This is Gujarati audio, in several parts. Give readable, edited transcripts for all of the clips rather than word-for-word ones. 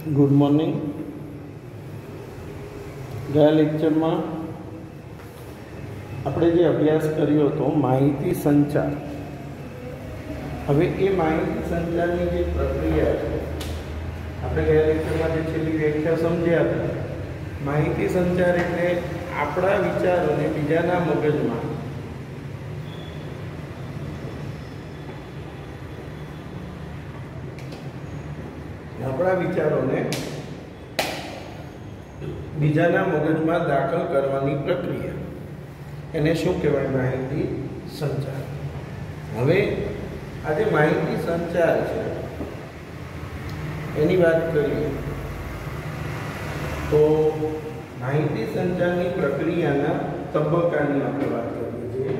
Good morning. ગયા લેક્ચરમાં આપણે જે અભ્યાસ કર્યો હતો માહિતી સંચાર. હવે એ માહિતી સંચારની જે પ્રક્રિયા છે, આપણે ગયા લેક્ચરમાં જે છેલ્લી વ્યાખ્યા સમજ્યા હતા, માહિતી સંચાર એટલે આપણા વિચારોને બીજાના મગજમાં બીજાના મગજમાં દાખલ કરવાની પ્રક્રિયા, એને શું કહેવાય? માહિતી સંચાર. હવે આ જે માહિતી સંચાર છે એની વાત કરીએ તો માહિતી સંચારની પ્રક્રિયાના તબક્કાની આપણે વાત કરીએ છીએ.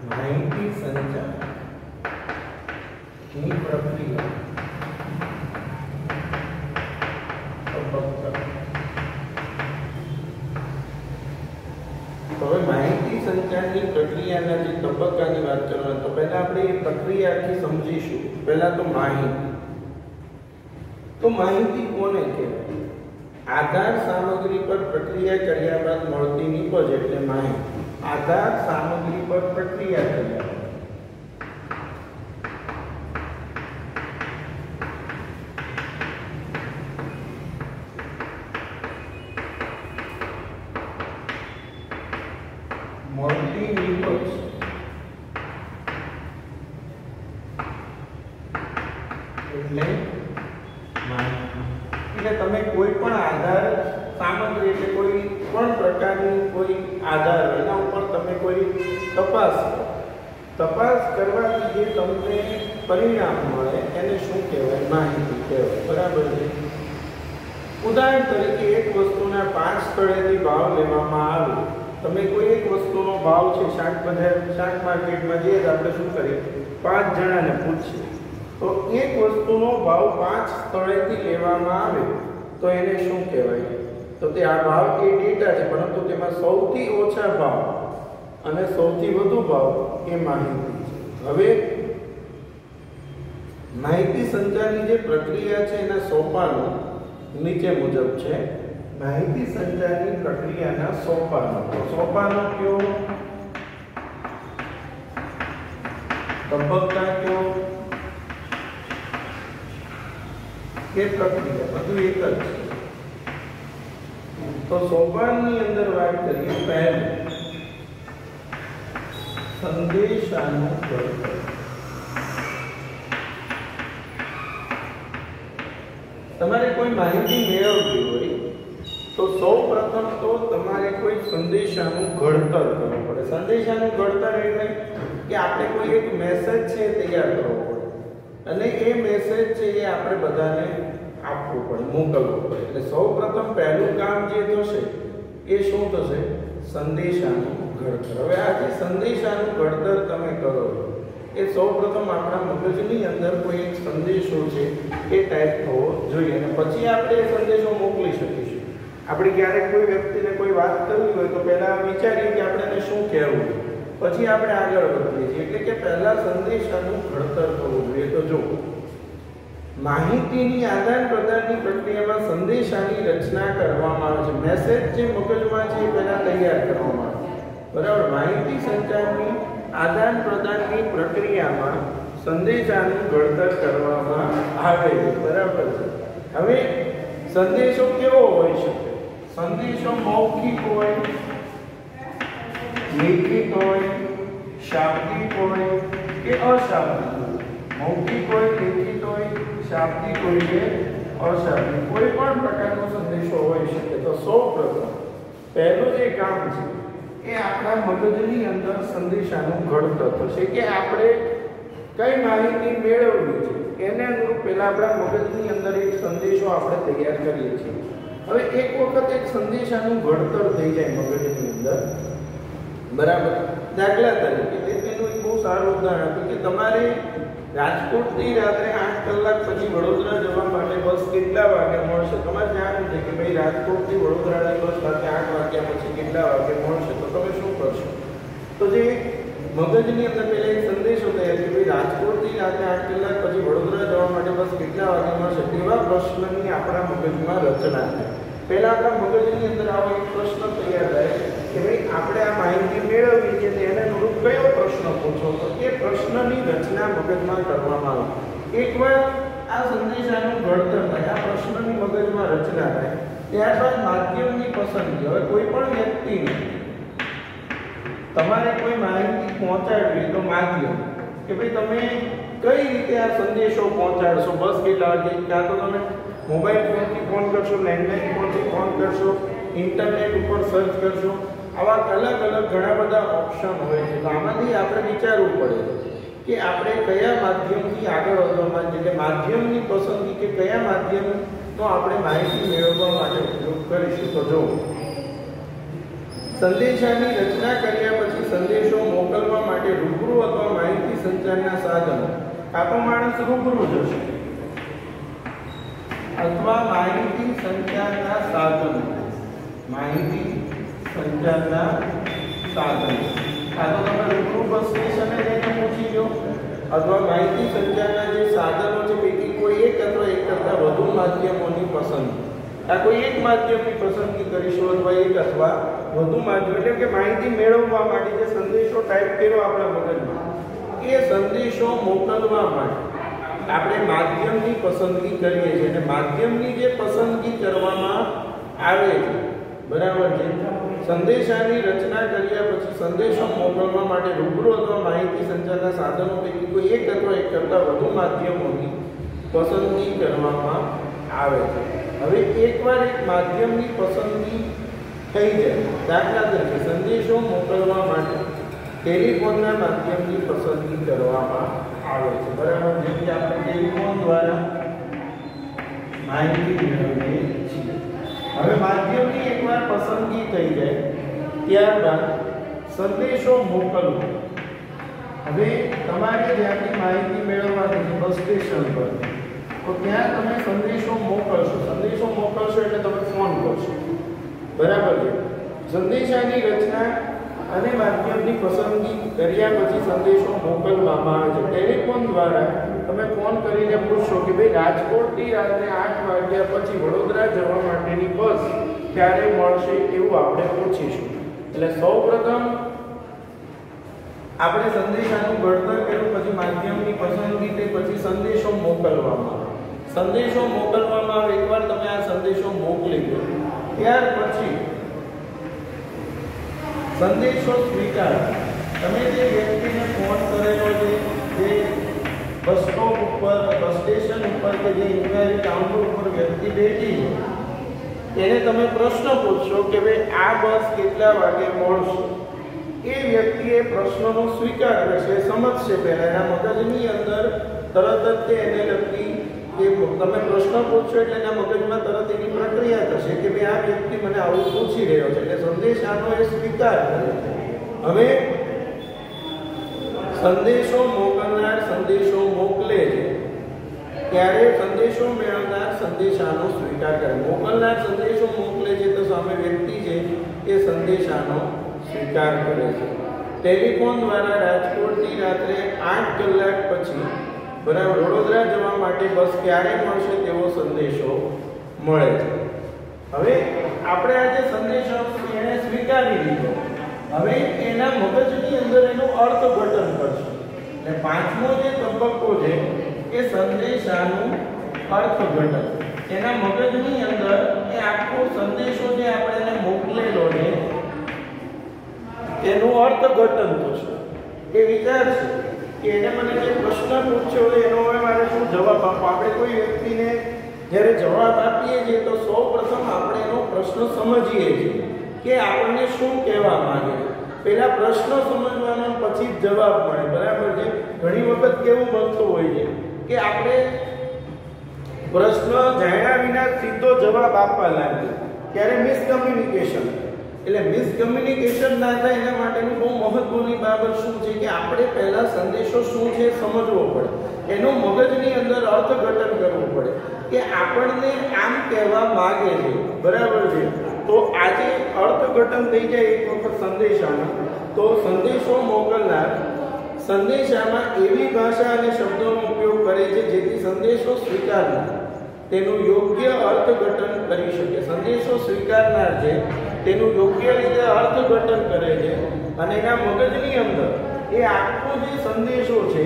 માહિતી સંચારની પ્રક્રિયા તો હવે માહિતી સંચારની પ્રક્રિયાના જે તબક્કાની વાત કરવાની, તો પહેલા આપણે એ પ્રક્રિયા આખી સમજીશું. પહેલા તો માહિતી. તો માહિતી કોને કહેવાય? આધાર સામગ્રી પર પ્રક્રિયા કર્યા બાદ મળતી નિપજ એટલે માહિતી. આધાર સામગ્રી પર પ્રક્રિયા કર્યા મળતી નિપજ એટલે માહિતી. એટલે તમે કોઈ પણ આધાર સામગ્રી એટલે કોઈ પણ પ્રકારની કોઈ આધાર એના ઉપર તમે કોઈ તપાસ કરવાથી જે તમને પરિણામ મળે એને શું કહેવાય? માહિતી કહેવાય. બરાબર છે. ઉદાહરણ તરીકે એક વસ્તુના 5 સ્થળેથી ભાવ લેવામાં આવે. તમે કોઈ એક વસ્તુનો ભાવ છે શાક માર્કેટમાં જઈએ તો આપણે શું કરીએ? 5 જણાને પૂછીએ. તો એક વસ્તુનો ભાવ 5 સ્થળેથી લેવામાં આવે તો એને શું કહેવાય? તો તે આ ભાવ એ ડેટા છે, પરંતુ તેમાં સૌથી ઓછા ભાવ અને સૌથી વધુ ભાવ એ માહિતી છે. હવે માહિતી સંચારની જે પ્રક્રિયા છે એના સોપાનો નીચે મુજબ છે. માહિતી સંચારની પ્રક્રિયાના સોપાનો. તો સોપાનો કયો? તબક્કા કયો? કે પ્રક્રિયા બધું એક જ છે. તો સોપાનની અંદર વાત કરીએ, પહેલું સંદેશાનું ઘડતર. તમારે કોઈ માહિતી મેળવવી હોય તો સૌપ્રથમ તો તમારે કોઈ સંદેશાનું ઘડતર કરવું પડે. સંદેશાનું ઘડતર એટલે કે આપણે કોઈ એક મેસેજ છે તૈયાર કરવો પડે અને એ મેસેજ છે એ આપણે બધાને આપવું પડે, મોકલવું પડે. એટલે સૌપ્રથમ પહેલું કામ જે થશે એ શું થશે? સંદેશાનું ઘડતર. હવે આ જે સંદેશાનું ઘડતર તમે કરો એ સૌપ્રથમ આપણા મગજની અંદર કોઈ એક સંદેશો છે એ ટાઈપ થવો જોઈએ અને પછી આપણે એ સંદેશો મોકલી શકીશું. આપણે ક્યારેક કોઈ વ્યક્તિને કોઈ વાત કરવી હોય તો પહેલાં વિચારીએ કે આપણે એને શું કહેવું, પછી આપણે આગળ વધીએ છીએ. એટલે કે પહેલાં સંદેશાનું ઘડતર થવું જોઈએ. તો જો માહિતીની આદાન પ્રદાનની પ્રક્રિયામાં સંદેશાની રચના કરવામાં આવે છે. મેસેજ જે મગજમાં છે એ પહેલાં તૈયાર કરવામાં આવે. બરાબર. માહિતી સંચારની આદાન પ્રદાનની પ્રક્રિયામાં સંદેશાનું ઘડતર કરવામાં આવે છે. બરાબર છે. હવે સંદેશો કેવો હોઈ શકે? સંદેશો મૌખિક હોય, લેખિત હોય, શાબ્દિક હોય કે અશાબ્દિક હોય. મૌખિક હોય, લેખિત હોય, શાબ્દિક હોય કે અશાબ્દિક, કોઈ પણ પ્રકારનો સંદેશો હોઈ શકે. તો સૌપ્રથમ પહેલું જે કામ છે એ આપણા મગજની અંદર સંદેશાનું ઘડતર થશે કે આપણે કઈ માહિતી મેળવવી છે એને અનુરૂપ પહેલા આપણા મગજની અંદર એક સંદેશો આપણે તૈયાર કરીએ છીએ. હવે એક વખત એક સંદેશાનું ઘડતર થઈ જાય મગજની અંદર, બરાબર. દાખલા તરીકે તેનું એક બહુ સારું ઉદાહરણ હતું કે તમારે રાજકોટથી રાત્રે 8 કલાક પછી વડોદરા જવા માટે બસ કેટલા વાગે મળશે? તમારે જાણવું છે કે ભાઈ રાજકોટથી વડોદરાની બસ રાત્રે 8 વાગ્યા પછી કેટલા વાગે મળશે, તો તમે શું કરશો? તો જે મગજની અંદર પહેલા એક સંદેશો તૈયાર કે ભાઈ રાજકોટથી રાત્રે 8 કલાક પછી વડોદરા જવા માટે બસ કેટલા વાગે મળશે, તેવા પ્રશ્નની આપણા મગજમાં રચના થાય. પહેલા આપણા મગજની અંદર આવો એક પ્રશ્ન તૈયાર થાય કે ભાઈ આપણે આ માહિતી મેળવવી છે તેને અનુરૂપ કયો પ્રશ્ન પૂછો, તો એ પ્રશ્નની રચના મગજમાં કરવામાં આવે. એકવાર આ સંદેશાનું ઘડતર થાય, આ પ્રશ્નની મગજમાં રચના થાય, ત્યારબાદ માધ્યમની પસંદગી. હવે કોઈ પણ વ્યક્તિને તમારે કોઈ માહિતી પહોંચાડવી તો માધ્યમ કે ભાઈ તમે કઈ રીતે આ સંદેશો પહોંચાડશો, બસ કેટલા વાગે, ક્યાં તો તમે મોબાઈલ ફોનથી ફોન કરશો, લેન્ડલાઈન ફોનથી ફોન કરશો, ઇન્ટરનેટ ઉપર સર્ચ કરશો, આવા અલગ અલગ ઘણા બધા ઓપ્શન હોય છે. તો આમાંથી આપણે વિચારવું પડે કે આપણે કયા માધ્યમથી આગળ વધવા માંગીએ, એટલે માધ્યમની પસંદગી કે કયા માધ્યમનો આપણે માહિતી મેળવવા માટે ઉપયોગ કરીશું. તો જો સંદેશાની રચના કર્યા પછી સંદેશો મોકલવા માટે રૂબરૂ અથવા માહિતી સંચારના સાધનો, કાં તો માણસ રૂબરૂ જશે અથવા માહિતી સંચારના સાધનો, માહિતી સંચારના સાધનો, કાં તો તમે રૂબરૂ બસ સ્ટેશને જઈને પૂછી લો અથવા માહિતી સંચારના જે સાધનો છે પૈકી કોઈ એક અથવા એક કરતાં વધુ માધ્યમોની પસંદગી, આ કોઈ એક માધ્યમની પસંદગી કરીશું અથવા એક અથવા વધુ માધ્યમ, એટલે કે માહિતી મેળવવા માટે જે સંદેશો ટાઈપ કર્યો આપણા મગજમાં એ સંદેશો મોકલવા માટે આપણે માધ્યમની પસંદગી કરીએ છીએ. અને માધ્યમની જે પસંદગી કરવામાં આવે છે, બરાબર છે, સંદેશાની રચના કર્યા પછી સંદેશો મોકલવા માટે રૂબરૂ અથવા માહિતી સંચારના સાધનો પૈકી કોઈ એક અથવા એક કરતાં વધુ માધ્યમોની પસંદગી કરવામાં આવે છે. હવે એકવાર એક માધ્યમની પસંદગી થઈ જાય, દાખલા તરીકે સંદેશો મોકલવા માટે ટેલિફોનના માધ્યમની પસંદગી કરવામાં આવે છે, બરાબર, જેમ કે આપણે ટેલિફોન દ્વારા માહિતી મેળવીએ છીએ. હવે માધ્યમની એકવાર પસંદગી થઈ જાય ત્યારબાદ સંદેશો મોકલવો. હવે તમારે જ્યાંથી માહિતી મેળવવાની છે બસ સ્ટેશન પર, તો ત્યાં તમે સંદેશો મોકલશો. સંદેશો મોકલશો એટલે તમે ફોન કરશો, બરાબર છે. સંદેશાની રચના અને માધ્યમની પસંદગી કર્યા પછી સંદેશો મોકલવામાં આવે છે. ટેલિફોન દ્વારા તમે ફોન કરીને પૂછશો કે ભાઈ રાજકોટથી રાત્રે 8 વાગ્યા પછી વડોદરા જવા માટેની બસ ક્યારે મળશે, એવું આપણે પૂછીશું. એટલે સૌપ્રથમ આપણે સંદેશાનું ઘડતર કર્યું, પછી માધ્યમની પસંદગી થઈ, પછી સંદેશો મોકલવામાં આવે. સંદેશો મોકલવામાં આવે, એકવાર તમે આ સંદેશો મોકલી દો ત્યાર પછી સંદેશો સ્વીકાર. તમે જે વ્યક્તિને ફોન કરેલો છે, જે બસ સ્ટોપ ઉપર, બસ સ્ટેશન ઉપર કે જે ઇન્ક્વાયરી કાઉન્ટર ઉપર વ્યક્તિ બેઠી છે એને તમે પ્રશ્ન પૂછશો કે ભાઈ આ બસ કેટલા વાગે મળશે. એ વ્યક્તિ એ પ્રશ્નનો સ્વીકાર કરશે, સમજશે. પહેલા એના મગજની અંદર તરત જ એને લગતી કે તમે પ્રશ્ન પૂછશો એટલે એના મગજમાં તરત એની પ્રક્રિયા થશે કે ભાઈ આ વ્યક્તિ મને આવું પૂછી રહ્યો છે, એટલે સંદેશાનો એ સ્વીકાર કરે છે. હવે સંદેશો મોકલનાર સંદેશો મોકલે છે ત્યારે સંદેશો મેળવનાર સંદેશાનો સ્વીકાર કરે. મોકલનાર સંદેશો મોકલે છે તો સામે વ્યક્તિ છે એ સંદેશાનો સ્વીકાર કરે છે. ટેલિફોન દ્વારા રાજકોટથી રાત્રે 8 કલાક પછી બરાબર વડોદરા જવા માટે બસ ક્યારે મળશે તેવો સંદેશો મળે છે. હવે આપણે આ જે સંદેશો એને સ્વીકારી લીધો, હવે એના મગજની અંદર એનું અર્થઘટન કરશે. એટલે પાંચમો જે તબક્કો છે એ સંદેશાનું અર્થઘટન. એના મગજની અંદર એ આખો સંદેશો જે આપણે એને મોકલેલો છે એનું અર્થઘટન થશે. એ વિચારશે કે એને મને જે પ્રશ્ન પૂછ્યો છે એનો હવે મારે શું જવાબ આપવો. આપણે કોઈ વ્યક્તિને જ્યારે જવાબ આપીએ છીએ તો સૌપ્રથમ આપણે એનો પ્રશ્ન સમજીએ છીએ કે આપણને શું કહેવા માંગે છે. પહેલા પ્રશ્ન સમજવાનો પછી જ જવાબ મળે, બરાબર છે. ઘણી વખત કેવું બનતું હોય છે કે આપણે પ્રશ્ન જાણ્યા વિના સીધો જવાબ આપવા લાગીએ, ત્યારે મિસકમ્યુનિકેશન. એટલે મિસકમ્યુનિકેશન ના થાય એના માટેનું બહુ મહત્વની બાબત શું છે કે આપણે પહેલા સંદેશો શું છે સમજવો પડે, એનો મગજની અંદર અર્થઘટન કરવું પડે કે આપણને આમ કહેવા માંગે છે, બરાબર છે. તો આજે અર્થઘટન થઈ જાય એક વખત સંદેશામાં, તો સંદેશો મોકલનાર સંદેશામાં એવી ભાષા અને શબ્દોનો ઉપયોગ કરે છે જેથી સંદેશો સ્વીકારનાર તેનું યોગ્ય અર્થઘટન કરી શકે. સંદેશો સ્વીકારનાર છે તેનું યોગ્ય રીતે અર્થઘટન કરે છે અને એના મગજની અંદર એ આખો જે સંદેશો છે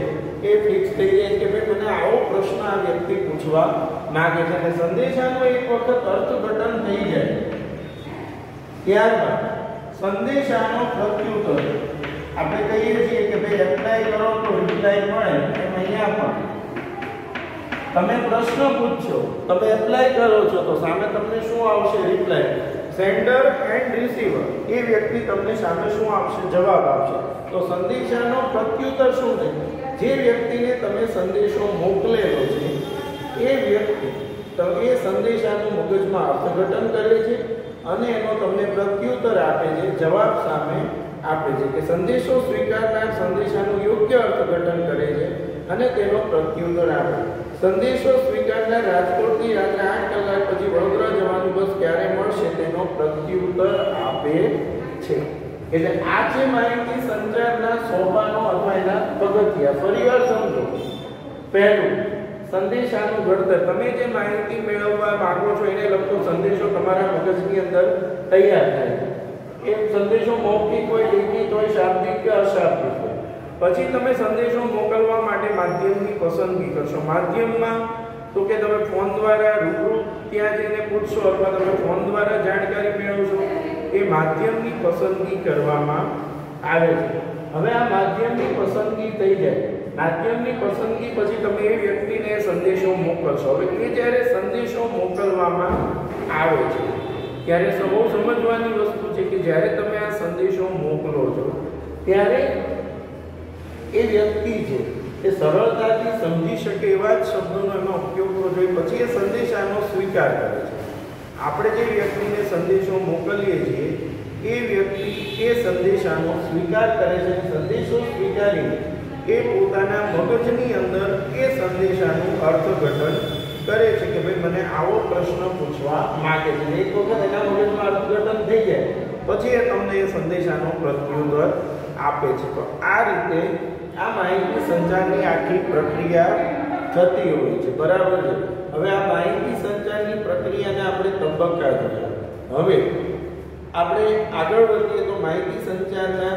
એ ફિક્સ થઈ જાય કે ભાઈ મને આવો પ્રશ્ન આ વ્યક્તિ પૂછવા માંગે છે. અને સંદેશાનું એક વખત અર્થઘટન થઈ જાય ત્યારબાદ સંદેશાનો પ્રત્યુત્તર આપણે કહીએ છીએ કે ભાઈ એપ્લાય કરો તો રિપ્લાય મળે. એમ અહીંયા પણ તમે પ્રશ્ન પૂછશો, તમે એપ્લાય કરો છો તો સામે તમને શું આવશે? રિપ્લાય. સેન્ડર એન્ડ રિસીવર એ વ્યક્તિ તમને સામે શું આપશે? જવાબ આપશે. તો સંદેશાનો પ્રત્યુત્તર શું છે? જે વ્યક્તિને તમે સંદેશો મોકલેલો છે એ વ્યક્તિ તો એ સંદેશાનું મગજમાં અર્થઘટન કરે છે અને એનો તમને પ્રત્યુત્તર આપે છે, જવાબ સામે આપે છે. કે સંદેશો સ્વીકારનાર સંદેશાનું યોગ્ય અર્થઘટન કરે છે અને તેનો પ્રત્યુત્તર આપે. સંદેશો સ્વીકારનાર રાજકોટથી રાત્રે 8 કલાક પછી વડોદરા જવાનું બસ ક્યારે મળશે તેનો પ્રત્યુત્તર આપે છે. એટલે આ છે માહિતી સંચારના સોપાનો અથવા એના પગથિયા. ફરીવાર સમજો. પહેલું, સંદેશાનું ઘડતર. તમે જે માહિતી મેળવવા માંગો છો એને લગતો સંદેશો તમારા મગજની અંદર તૈયાર થાય છે. એ સંદેશો મૌખિક હોય, લેખિત હોય, શાબ્દિક કે અશાબ્દિક હોય. પછી તમે સંદેશો મોકલવા માટે માધ્યમની પસંદગી કરશો. માધ્યમમાં તો કે તમે ફોન દ્વારા રૂબરૂ ત્યાં જઈને પૂછશો અથવા તમે ફોન દ્વારા જાણકારી મેળવશો. એ માધ્યમની પસંદગી કરવામાં આવે છે. હવે આ માધ્યમની પસંદગી થઈ જાય, માધ્યમની પસંદગી પછી તમે એ વ્યક્તિને સંદેશો મોકલશો. હવે એ જ્યારે સંદેશો મોકલવામાં આવે છે ત્યારે બહુ સમજવાની વસ્તુ છે કે જ્યારે તમે આ સંદેશો મોકલો છો ત્યારે એ વ્યક્તિ છે એ સરળતાથી સમજી શકે એવા જ શબ્દોનો એમાં ઉપયોગ કરવો જોઈએ. પછી એ સંદેશાનો સ્વીકાર કરે છે. આપણે જે વ્યક્તિને સંદેશો મોકલીએ છીએ એ વ્યક્તિ એ સંદેશાનો સ્વીકાર કરે છે. સંદેશો સ્વીકારીને એ પોતાના મગજની અંદર એ સંદેશાનું અર્થઘટન કરે છે કે ભાઈ મને આવો પ્રશ્ન પૂછવા માંગે છે. એક વખત એના મગજમાં અર્થઘટન થઈ જાય પછી એ તમને એ સંદેશાનો પ્રત્યુત્તર આપે છે. તો આ રીતે આ માહિતી સંચારની આખી પ્રક્રિયા થતી હોય છે, બરાબર છે. હવે આ માહિતી સંચારની પ્રક્રિયાને આપણે તબક્કા જોઈએ. હવે આપણે આગળ વધીએ તો માહિતી સંચારના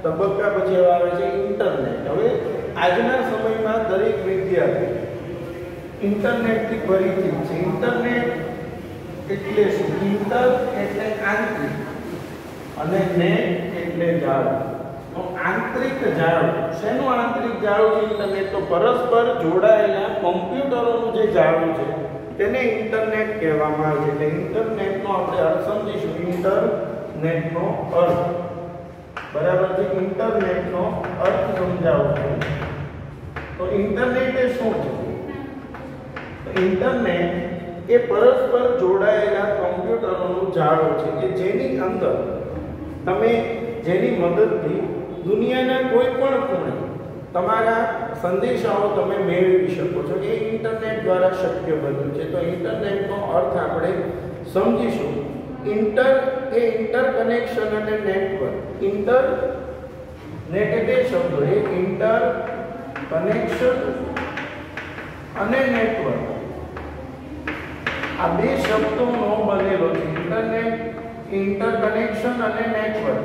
તબક્કા પછી આવે છે ઇન્ટરનેટ. હવે આજના સમયમાં દરેક વિદ્યાર્થી ઇન્ટરનેટથી પરિચિત છે. ઇન્ટરનેટ એટલે શું? ઇન્ટર એટલે આંતરિક અને નેટ એટલે જાળું. તો આંતરિક જાળું, શેનું આંતરિક જાળું છે ઇન્ટરનેટ? તો પરસ્પર જોડાયેલા કોમ્પ્યુટરોનું જે જાળું છે તેને ઇન્ટરનેટ કહેવામાં આવે છે. એટલે ઇન્ટરનેટનો આપણે અર્થ સમજીશું. ઇન્ટરનેટનો અર્થ, બરાબર છે. ઇન્ટરનેટનો અર્થ સમજાવું છું. તો ઇન્ટરનેટ એ શું છે? ઇન્ટરનેટ એ પરસ્પર જોડાયેલા કોમ્પ્યુટરોનું જાળું છે કે જેની અંદર તમે જેની મદદથી દુનિયાના કોઈ પણ ખૂણે તમારા સંદેશાઓ તમે મેળવી શકો છો. એ ઇન્ટરનેટ દ્વારા શક્ય બન્યું છે. તો ઇન્ટરનેટનો અર્થ આપણે સમજીશું. ઇન્ટર એ ઇન્ટરકનેક્શન અને નેટવર્ક. ઇન્ટરનેટ એટલે શબ્દો એ ઇન્ટર કનેક્શન અને નેટવર્ક, આ બે શબ્દોનો બનેલો છે. ઇન્ટરનેટ, ઇન્ટરકનેક્શન અને નેટવર્ક,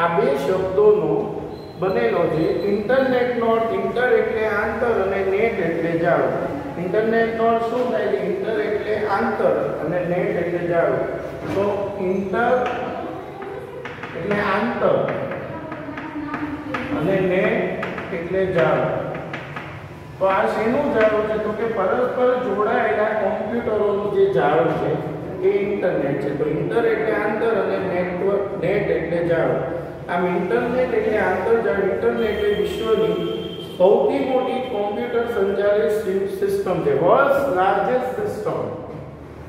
આ બે શબ્દોનો બનેલો છે. ઇન્ટરનેટનો અર્થ ઇન્ટર એટલે આંતર અને નેટ એટલે જાળું. ઇન્ટરનેટનો અર્થ શું થાય છે? ઇન્ટર એટલે આંતર અને નેટ એટલે જાળું. તો ઇન્ટર એટલે આંતર અને નેટ એટલે જાળું. તો આ શેનું જાળું છે? તો કે પરસ્પર જોડાયેલા કોમ્પ્યુટરોનું જે જાળું છે એ ઇન્ટરનેટ છે. તો ઇન્ટર એટલે આંતર અને નેટવર્ક, નેટ એટલે જાળું. આમ ઇન્ટરનેટ એટલે આંતરજાળ. ઇન્ટરનેટ એ વિશ્વની સૌથી મોટી કોમ્પ્યુટર સંચાલિત સિસ્ટમ છે. વર્લ્ડ્સ લાર્જેસ્ટ સિસ્ટમ,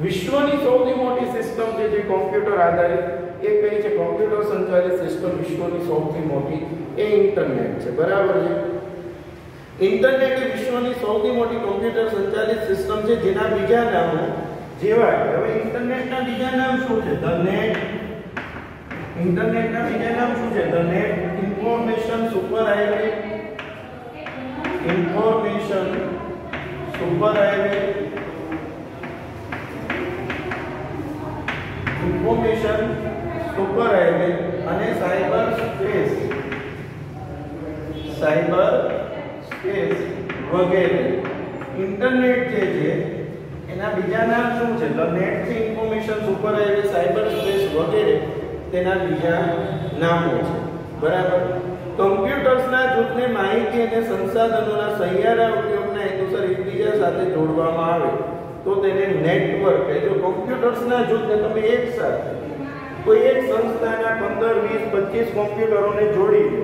વિશ્વની સૌથી મોટી સિસ્ટમ છે જે કોમ્પ્યુટર આધારિત એ કઈ છે? કોમ્પ્યુટર સંચાલિત સિસ્ટમ વિશ્વની સૌથી મોટી એ ઇન્ટરનેટ છે. બરાબર છે. ઇન્ટરનેટ એ વિશ્વની સૌથી મોટી કોમ્પ્યુટર સંચાલિત સિસ્ટમ છે, જેના બીજા નામો જેવા કે હવે ઇન્ટરનેટના બીજા નામ શું છે? The net. ઇન્ટરનેટના બીજા નામ શું છે? The net, information super highway, information super highway, information super highway અને સાયબર સ્પેસ, સાયબર સ્પેસ વગેરે. ઇન્ટરનેટ જે છે એના બીજા નામ શું છે? ધ નેટ છે, information super highway, cyber space વગેરે તેના બીજા નામો છે. બરાબર. કમ્પ્યુટર્સના જૂથને માહિતી અને સંસાધનોના સહિયારા ઉપયોગના હેતુસર એકબીજા સાથે જોડવામાં આવે તો તેને નેટવર્ક કહે. જો કમ્પ્યુટર્સના જૂથને તમે એક સાથે કોઈ એક સંસ્થાના 15, 20, 25 કોમ્પ્યુટરોને જોડી દો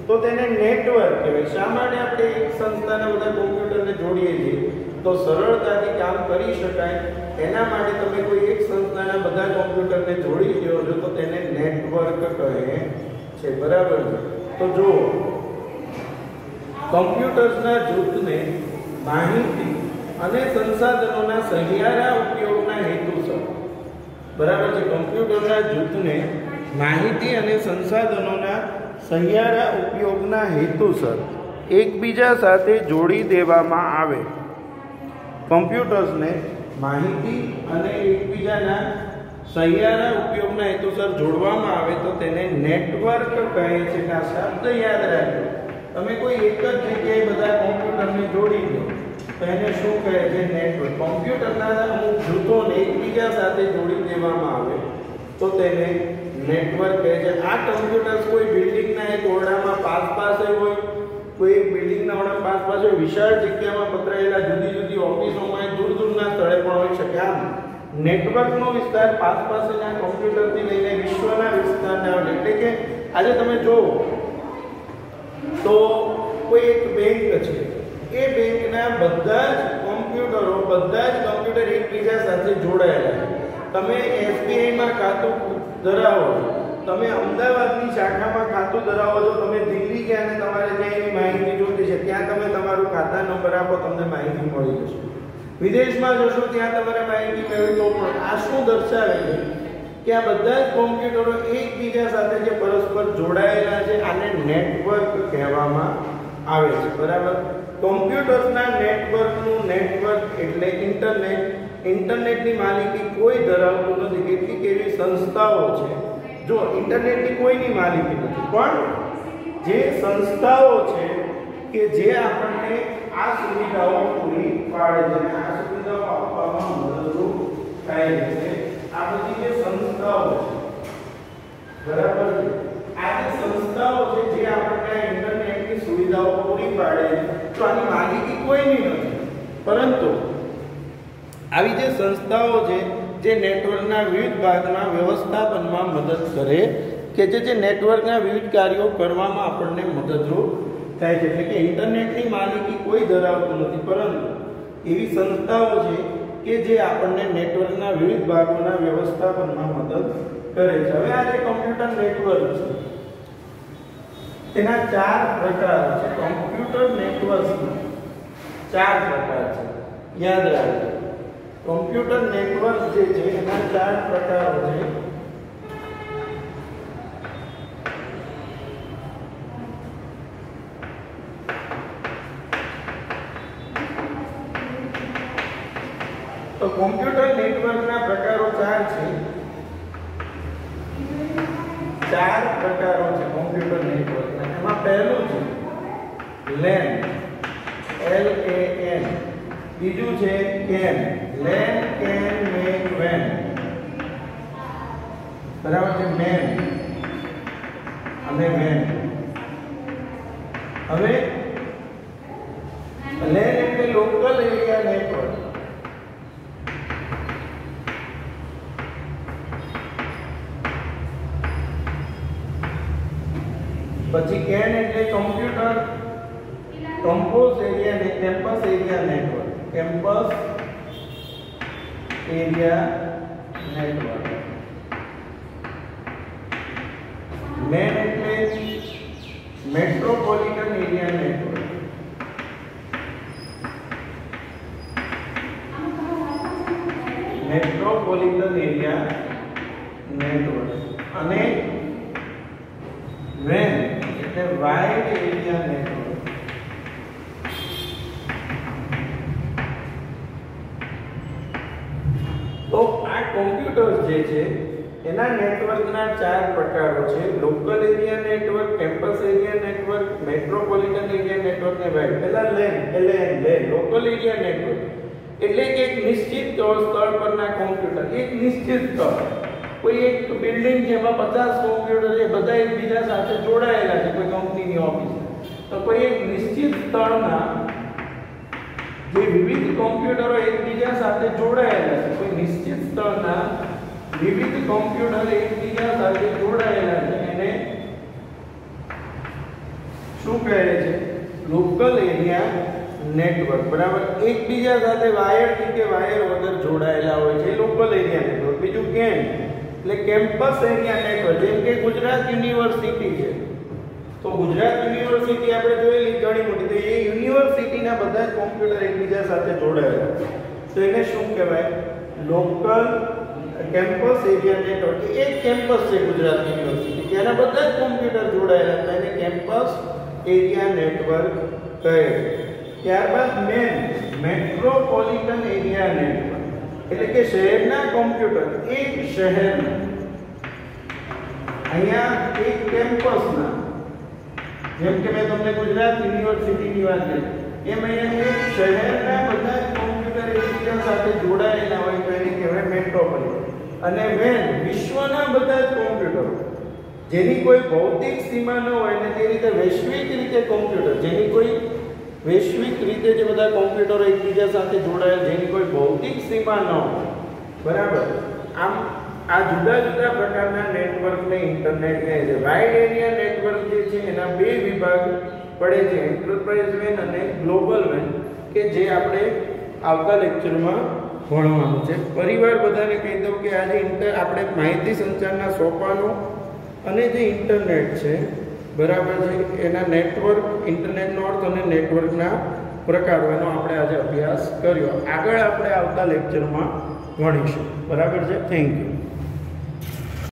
તો તેને નેટવર્ક કહેવાય. શા માટે આપણે એક સંસ્થાના બધા કોમ્પ્યુટરને જોડીએ છીએ? તો સરળતાથી કામ કરી શકાય એના માટે તમે કોઈ એક સંસ્થાના બધા કોમ્પ્યુટરને જોડી દો છો તો તેને નેટવર્ક કહે છે. બરાબર છે. તો જો કમ્પ્યુટર્સના જૂથને માહિતી અને સંસાધનોના સહિયારા ઉપયોગના હેતુસર, બરાબર છે, કમ્પ્યુટરના જૂથને માહિતી અને સંસાધનોના સહિયારા ઉપયોગના હેતુસર એકબીજા સાથે જોડી દેવામાં આવે. કમ્પ્યુટર્સને માહિતી અને એકબીજાના સહિયારા ઉપયોગના હેતુસર જોડવામાં આવે તો તેને નેટવર્ક કહે છે. આ શબ્દ યાદ રાખજો. તમે કોઈ એક જ જગ્યાએ બધા કોમ્પ્યુટરને જોડી દો તો એને શું કહે છે? નેટવર્ક. કોમ્પ્યુટરના અમુક જૂથોને એકબીજા સાથે જોડી દેવામાં આવે તો તેને નેટવર્ક કહે છે. આ કમ્પ્યુટર્સ કોઈ બિલ્ડિંગના એક ઓરડામાં પાસે હોય, કોઈ એક બિલ્ડિંગના ઓરડામાં પાસે વિશાળ જગ્યામાં પથરાયેલા જુદી જુદી ઓફિસોમાં દૂરના સ્થળે પણ હોઈ શકે. આમ નેટવર્કનો વિસ્તાર પાસના કોમ્પ્યુટરથી લઈને વિશ્વના વિસ્તારના, એટલે કે આજે તમે જુઓ તો કોઈ એક બેંક છે, એ બેંકના બધા જ કોમ્પ્યુટર એકબીજા સાથે જોડાયેલા છે. તમે એસબીઆઈમાં ખાતું ધરાવો છો, તમે અમદાવાદની શાખામાં ખાતું ધરાવો છો, તમે દિલ્હી ગયા અને તમારે ત્યાં એની માહિતી જોઈતી છે, ત્યાં તમે તમારું ખાતા નંબર આપો, તમને માહિતી મળી જશે. વિદેશમાં જશો ત્યાં તમારે માહિતી મેળવી તો પણ આ શું દર્શાવે છે કે આ બધા જ કોમ્પ્યુટરો એકબીજા સાથે જે પરસ્પર જોડાયેલા છે આને નેટવર્ક કહેવામાં આવે છે. બરાબર. કોમ્પ્યુટર્સના નેટવર્કનું નેટવર્ક એટલે ઇન્ટરનેટ. ઇન્ટરનેટની માલિકી કોઈ ધરાવતું નથી. કેટલીક એવી સંસ્થાઓ છે, જો ઇન્ટરનેટની કોઈની માલિકી નથી, પણ જે સંસ્થાઓ છે કે જે આપણને આ સુવિધાઓ પૂરી પાડે છે, આ સુવિધાઓ આપવામાં મદદરૂપ થાય છે. આ બધી જે સંસ્થાઓ છે, બરાબર છે, આ જે સંસ્થાઓ છે જે આપણને ઇન્ટરનેટની સુવિધાઓ પૂરી પાડે છે, તો આની માલિકી કોઈની નથી, પરંતુ આવી જે સંસ્થાઓ છે જે નેટવર્કના વિવિધ ભાગના વ્યવસ્થાપનમાં મદદ કરે કે જે નેટવર્કના વિવિધ કાર્યો કરવામાં આપણને મદદરૂપ થાય છે. એટલે કે ઇન્ટરનેટની માલિકી કોઈ ધરાવતું નથી, પરંતુ એવી સંસ્થાઓ છે કે જે આપણને નેટવર્કના વિવિધ ભાગોના વ્યવસ્થાપનમાં મદદ કરે છે. હવે આ જે કમ્પ્યુટર નેટવર્ક છે તેના 4 પ્રકાર છે. કમ્પ્યુટર નેટવર્કના 4 પ્રકાર છે, યાદ રાખજો. કમ્પ્યુટર નેટવર્ક જે છે એના 4 પ્રકારો છે. તો કમ્પ્યુટર નેટવર્કના પ્રકારો 4 છે. 4 પ્રકારો છે કમ્પ્યુટર નેટવર્કના. એમાં પહેલું છે LAN, LAN. બીજું છે CAN, LAN CAN MAN WAN. બરાબર છે. MAN અને WAN. હવે LAN એટલે લોકલ એરિયા નેટવર્ક. પછી CAN એટલે computer campus area network. MAN એટલે metropolitan area network. Metropolitan area network. અને વેન એટલે વાઇડ એરિયા નેટવર્ક. તો આ કોમ્પ્યુટર્સ જે છે એના નેટવર્કના 4 પ્રકારો છે: local area network, campus area network, metropolitan area network ને વાઇડ. પહેલા લેન લોકલ એરિયા નેટવર્ક એટલે કે એક નિશ્ચિત સ્થળ પરના કોમ્પ્યુટર, એક નિશ્ચિત સ્થળ, કોઈ એક બિલ્ડિંગ જેમાં 50 કોમ્પ્યુટર છે, બધા એકબીજા સાથે જોડાયેલા છે, કોઈ કંપનીની ઓફિસ, તો કોઈ એક નિશ્ચિત સ્થળના જે વિવિધ કોમ્પ્યુટરો એકબીજા સાથે જોડાયેલા છે, કોઈ નિશ્ચિત સ્થળના વિવિધ કોમ્પ્યુટર એકબીજા સાથે જોડાયેલા છે, એને શું કહે છે? Local area network. બરાબર. એકબીજા સાથે વાયરથી કે વાયર વગર જોડાયેલા હોય છે, લોકલ એરિયા નેટવર્ક. બીજું કેમ એટલે કેમ્પસ એરિયા નેટવર્ક. જેમ કે ગુજરાત યુનિવર્સિટી છે, તો ગુજરાત યુનિવર્સિટી આપણે જોયેલી ઘણી મોટી, તો એ યુનિવર્સિટીના બધા જ કોમ્પ્યુટર એકબીજા સાથે જોડાયેલા, તો એને શું કહેવાય? Local campus area network. એક કેમ્પસ છે ગુજરાત યુનિવર્સિટી, તેના બધા જ કોમ્પ્યુટર જોડાયેલા છે, એને કેમ્પસ એરિયા નેટવર્ક કહે છે. ત્યારબાદ મેટ્રોપોલિટન એરિયા નેટવર્ક એટલે કે શહેરના કોમ્પ્યુટર, એક શહેરના, અહીંયા એક કેમ્પસના, જેમ કે મેં તમને ગુજરાત યુનિવર્સિટીની વાત કરી, એમ અહીંયા એક શહેરના બધા જ કોમ્પ્યુટર એકબીજા સાથે જોડાયેલા હોય તો એને કહેવાય મેટ્રોપોલિટન. અને વેન વિશ્વના બધા જ કોમ્પ્યુટરો, જેની કોઈ ભૌતિક સીમા ન હોય ને તે રીતે વૈશ્વિક રીતે કોમ્પ્યુટર, જેની કોઈ વૈશ્વિક રીતે જે બધા કોમ્પ્યુટરો એકબીજા સાથે જોડાયેલા, જેની કોઈ ભૌતિક સીમા ન હોય. બરાબર. આમ આ જુદા જુદા પ્રકારના નેટવર્કને ઇન્ટરનેટ કહે છે. વાઇડ એરિયા નેટવર્ક જે છે એના 2 વિભાગ પડે છે, એન્ટરપ્રાઇઝ વેન અને ગ્લોબલ વેન, કે જે આપણે આવતા લેક્ચરમાં ભણવાનું છે. પરિવાર બધાને કહી દઉં કે આજે આપણે માહિતી સંચારના સોપાનો અને જે ઇન્ટરનેટ છે, બરાબર છે, એના નેટવર્ક, ઇન્ટરનેટનો અર્થ અને નેટવર્કના પ્રકારો, એનો આપણે આજે અભ્યાસ કર્યો. આગળ આપણે આવતા લેક્ચરમાં ભણીશું. બરાબર છે. Thank you.